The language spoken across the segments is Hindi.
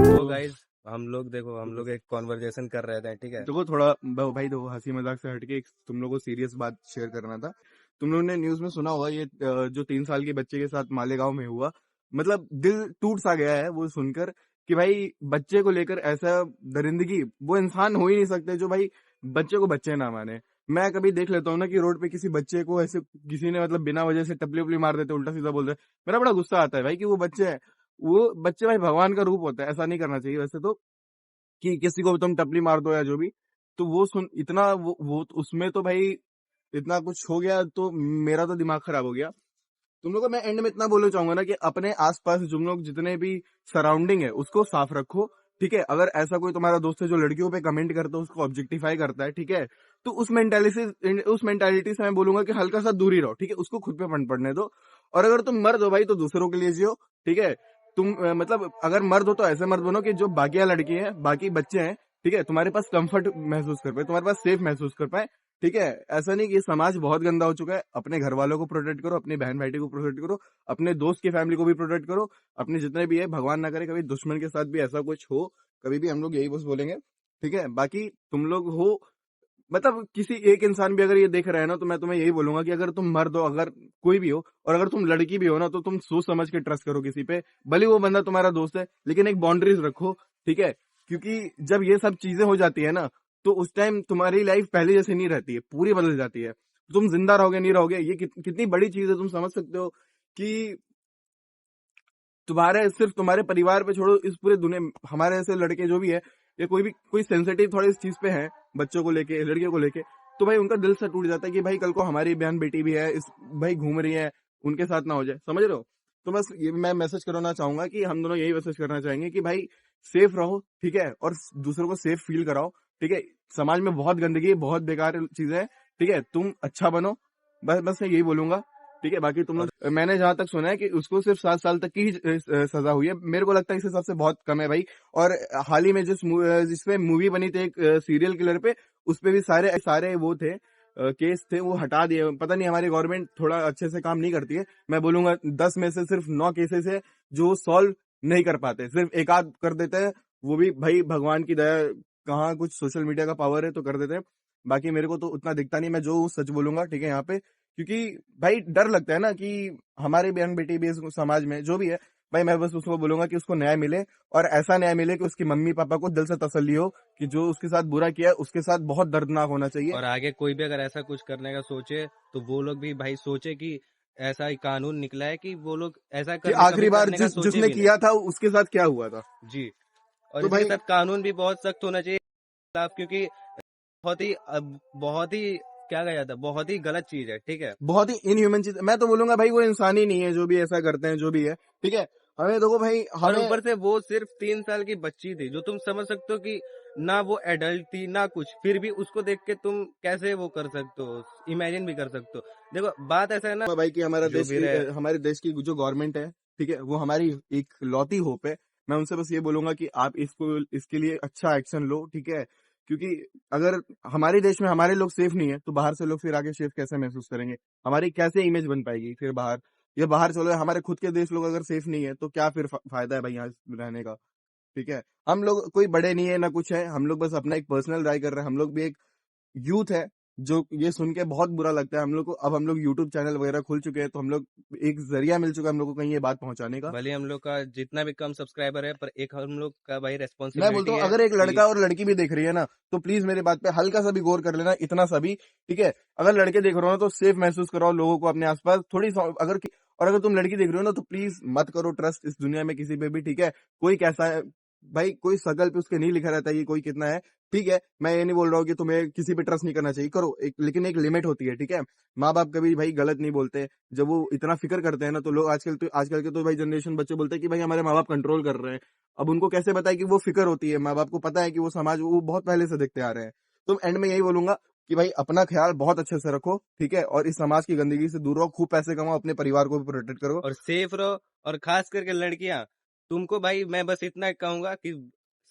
तो गाइज हम लोग एक कॉन्वर्जेशन कर रहे थे, ठीक है। देखो थोड़ा भाई देखो, हंसी मजाक से हटके एक तुम लोगों को सीरियस बात शेयर करना था। तुम लोगों ने न्यूज में सुना होगा ये जो 3 साल के बच्चे के साथ मालेगांव में हुआ, मतलब दिल टूट सा गया है वो सुनकर कि भाई बच्चे को लेकर ऐसा दरिंदगी, वो इंसान हो ही नहीं सकते जो भाई बच्चे को बच्चे ना माने। मैं कभी देख लेता हूँ ना कि रोड पे किसी बच्चे को ऐसे किसी ने मतलब बिना वजह से टपली उपली मार देते, उल्टा सीधा बोल रहे, मेरा बड़ा गुस्सा आता है भाई कि वो बच्चे है। वो बच्चे भाई भगवान का रूप होता है, ऐसा नहीं करना चाहिए वैसे तो, कि किसी को भी तुम टपली मार दो या जो भी। तो वो सुन इतना वो उसमें तो भाई इतना कुछ हो गया, तो मेरा तो दिमाग खराब हो गया। तुम लोग को मैं एंड में इतना बोलना चाहूंगा ना कि अपने आसपास तुम लोग जितने भी सराउंडिंग है उसको साफ रखो, ठीक है। अगर ऐसा कोई तुम्हारा दोस्त है जो लड़कियों पे कमेंट करता है, उसको ऑब्जेक्टिफाई करता है, ठीक है, तो उस मेंटालिटी से मैं बोलूंगा कि हल्का सा दूरी रहो, ठीक है। उसको खुद पे पड़ने दो। और अगर तुम मर्द हो भाई तो दूसरों के लिए जियो, ठीक है। तुम मतलब अगर मर्द हो तो ऐसे मर्द बनो कि जो बाकी लड़की है, बाकी बच्चे हैं, ठीक है, तुम्हारे पास कंफर्ट महसूस कर पाए, तुम्हारे पास सेफ महसूस कर पाए, ठीक है। ऐसा नहीं कि समाज बहुत गंदा हो चुका है। अपने घर वालों को प्रोटेक्ट करो, अपनी बहन भाई को प्रोटेक्ट करो, अपने दोस्त की फैमिली को भी प्रोटेक्ट करो, अपने जितने भी है, भगवान ना करे कभी दुश्मन के साथ भी ऐसा कुछ हो, कभी भी हम लोग यही बस बोलेंगे, ठीक है। बाकी तुम लोग हो, मतलब किसी एक इंसान भी अगर ये देख रहा है ना, तो मैं तुम्हें यही बोलूंगा कि अगर तुम मर्द हो, अगर कोई भी हो, और अगर तुम लड़की भी हो ना, तो तुम सोच समझ के ट्रस्ट करो किसी पे, भले वो बंदा तुम्हारा दोस्त है, लेकिन एक बाउंड्रीज रखो, ठीक है। क्योंकि जब ये सब चीजें हो जाती है ना, तो उस टाइम तुम्हारी लाइफ पहले जैसे नहीं रहती है, पूरी बदल जाती है। तुम जिंदा रहोगे नहीं रहोगे, ये कितनी बड़ी चीज है, तुम समझ सकते हो कि तुम्हारे सिर्फ तुम्हारे परिवार पे छोड़ो, इस पूरे दुनिया हमारे ऐसे लड़के जो भी है, या कोई सेंसिटिव थोड़ी इस चीज पे है, बच्चों को लेके, लड़कियों को लेके, तो भाई उनका दिल से टूट जाता है कि भाई कल को हमारी बहन बेटी भी है, इस भाई घूम रही है, उनके साथ ना हो जाए, समझ रहे हो। तो बस ये मैं मैसेज करना चाहूंगा कि हम दोनों यही मैसेज करना चाहेंगे कि भाई सेफ रहो, ठीक है, और दूसरों को सेफ फील कराओ, ठीक है। समाज में बहुत गंदगी है, बहुत बेकार चीजें हैं, ठीक है, तुम अच्छा बनो, बस बस मैं यही बोलूंगा, ठीक है। बाकी तुम लोग, मैंने जहां तक सुना है कि उसको सिर्फ 7 साल तक की ही सजा हुई है, मेरे को लगता है इस हिसाब से बहुत कम है भाई। और हाल ही में जिसपे मूवी बनी थी एक सीरियल किलर पे, उस पे भी सारे सारे वो थे, केस थे, वो हटा दिए। पता नहीं हमारी गवर्नमेंट थोड़ा अच्छे से काम नहीं करती है। मैं बोलूंगा 10 में से सिर्फ 9 केसेस है जो सॉल्व नहीं कर पाते, सिर्फ एक आध कर देते हैं, वो भी भाई भगवान की दया, कहाँ कुछ सोशल मीडिया का पावर है तो कर देते हैं। बाकी मेरे को तो उतना दिखता नहीं, मैं जो सच बोलूंगा, ठीक है, यहाँ पे। क्योंकि भाई डर लगता है ना कि हमारी बहन बेटी भी इस समाज में जो भी है, भाई मैं बस उसको बोलूंगा कि उसको न्याय मिले, और ऐसा न्याय मिले कि उसकी मम्मी पापा को दिल से तसल्ली हो कि जो उसके साथ बुरा किया है उसके साथ बहुत दर्दनाक होना चाहिए। और आगे कोई भी अगर ऐसा कुछ करने का सोचे, तो वो लोग भी भाई सोचे कि ऐसा ही कानून निकला है कि वो लोग ऐसा कि कभी आखिरी बार करने का सोचे जिसने भी नहीं। किया था उसके साथ क्या हुआ था। जी। और तो इसके भाई साथ कानून भी बहुत सख्त होना चाहिए खिलाफ, क्योंकि बहुत ही क्या कहा जाता है, बहुत ही गलत चीज है, ठीक है। बहुत ही इनह्यूमन चीज, मैं तो बोलूंगा भाई वो इंसान ही नहीं है जो भी ऐसा करते हैं, जो भी है, ठीक है। हमें देखो भाई, और हमें ऊपर से वो सिर्फ 3 साल की बच्ची थी, जो तुम समझ सकते हो कि ना वो एडल्ट थी ना कुछ, फिर भी उसको देख के तुम कैसे वो कर सकते हो, इमेजिन भी कर सकते हो। देखो बात ऐसा है ना, भाई कि जो भी रहे। हमारे देश की जो गवर्नमेंट है, ठीक है, वो हमारी एक लौती होप है। मैं उनसे बस ये बोलूंगा कि आप इसके लिए अच्छा एक्शन लो, ठीक है। क्योंकि अगर हमारे देश में हमारे लोग सेफ नहीं है, तो बाहर से लोग फिर आगे सेफ कैसे महसूस करेंगे, हमारी कैसे इमेज बन पाएगी फिर बाहर। ये बाहर चलो, हमारे खुद के देश लोग अगर सेफ नहीं है तो क्या फिर फायदा है भाई यहाँ रहने का, ठीक है। हम लोग कोई बड़े नहीं है ना कुछ है, हम लोग बस अपना एक पर्सनल राय कर रहे हैं। हम लोग भी एक यूथ है, जो ये सुन के बहुत बुरा लगता है हम लोग को। अब हम लोग यूट्यूब चैनल वगैरह खुल चुके हैं, तो हम लोग एक जरिया मिल चुका है हम लोग को कहीं ये बात पहुंचाने का। भले हम लोग का जितना भी कम सब्सक्राइबर है, पर एक हम लोग का भाई मैं बोलता रेस्पॉन्सिबिलिटी हूँ है अगर एक कि लड़का और लड़की भी देख रही है ना, तो प्लीज मेरी बात पे हल्का सा भी गौर कर लेना, इतना सा भी, ठीक है। अगर लड़के देख रहे हो ना, तो सेफ महसूस कराओ लोगों को अपने आसपास थोड़ी और अगर तुम लड़की देख रहे हो ना, तो प्लीज मत करो ट्रस्ट इस दुनिया में किसी पे भी, ठीक है। कोई कैसा है, भाई कोई शकल पे उसके नहीं लिखा रहता है कि कोई कितना है। ठीक है, मैं ये नहीं बोल रहा हूँ कि तुम्हें किसी पे ट्रस्ट नहीं करना चाहिए, करो एक, लेकिन एक लिमिट होती है। ठीक है, माँ बाप कभी भाई गलत नहीं बोलते। जब वो इतना फिक्र करते हैं ना, तो लोग आजकल के तो भाई जनरेशन बच्चे बोलते हैं कि भाई हमारे माँ बाप कंट्रोल कर रहे हैं। अब उनको कैसे बताए कि वो फिक्र होती है, माँ बाप को पता है कि वो समाज वो बहुत पहले से देखते आ रहे हैं। तो एंड में यही बोलूंगा कि भाई अपना ख्याल बहुत अच्छे से रखो। ठीक है, और इस समाज की गंदगी से दूर रहो, खूब पैसे कमाओ, अपने परिवार को भी प्रोटेक्ट करो। और सेफ रहो। और खास करके लड़कियां, तुमको भाई मैं बस इतना कहूंगा कि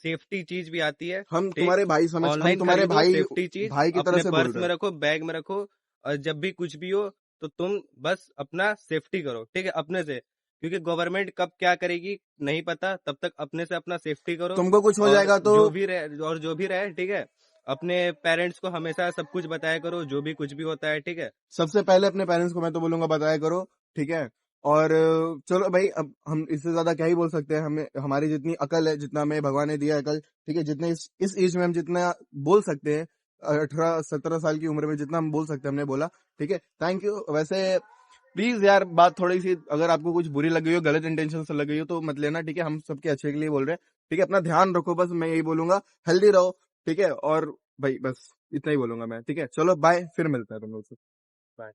सेफ्टी चीज भी आती है। हम ठीक, तुम्हारे भाई समझ, हम ऑनलाइन तुम्हारे खरीदो भाई सेफ्टी चीज, भाई की तरह अपने से बोल पर्स रहे में हैं। रखो, बैग में रखो। और जब भी कुछ भी हो तो तुम बस अपना सेफ्टी करो, ठीक है, अपने से। क्योंकि गवर्नमेंट कब क्या करेगी नहीं पता, तब तक अपने से अपना सेफ्टी करो। तुमको कुछ हो और जाएगा तो जो भी रहे, ठीक है, अपने पेरेंट्स को हमेशा सब कुछ बताया करो, जो भी कुछ भी होता है, ठीक है। सबसे पहले अपने पेरेंट्स को मैं तो बोलूंगा बताया करो। ठीक है, और चलो भाई, अब हम इससे ज्यादा क्या ही बोल सकते हैं। हमें हमारी जितनी अकल है, जितना हमें भगवान ने दिया है अकल, ठीक है, जितने इस एज में हम जितना बोल सकते हैं, 18-17 साल की उम्र में जितना हम बोल सकते हैं हमने बोला। ठीक है, थैंक यू। वैसे प्लीज यार, बात थोड़ी सी अगर आपको कुछ बुरी लग गई हो, गलत इंटेंशन से लग गई हो तो मत लेना। ठीक है, हम सबके अच्छे के लिए बोल रहे हैं। ठीक है, अपना ध्यान रखो, बस मैं यही बोलूंगा। हेल्दी रहो। ठीक है, और भाई बस इतना ही बोलूंगा मैं। ठीक है, चलो बाय, फिर मिलता है तुम लोग से। बाय।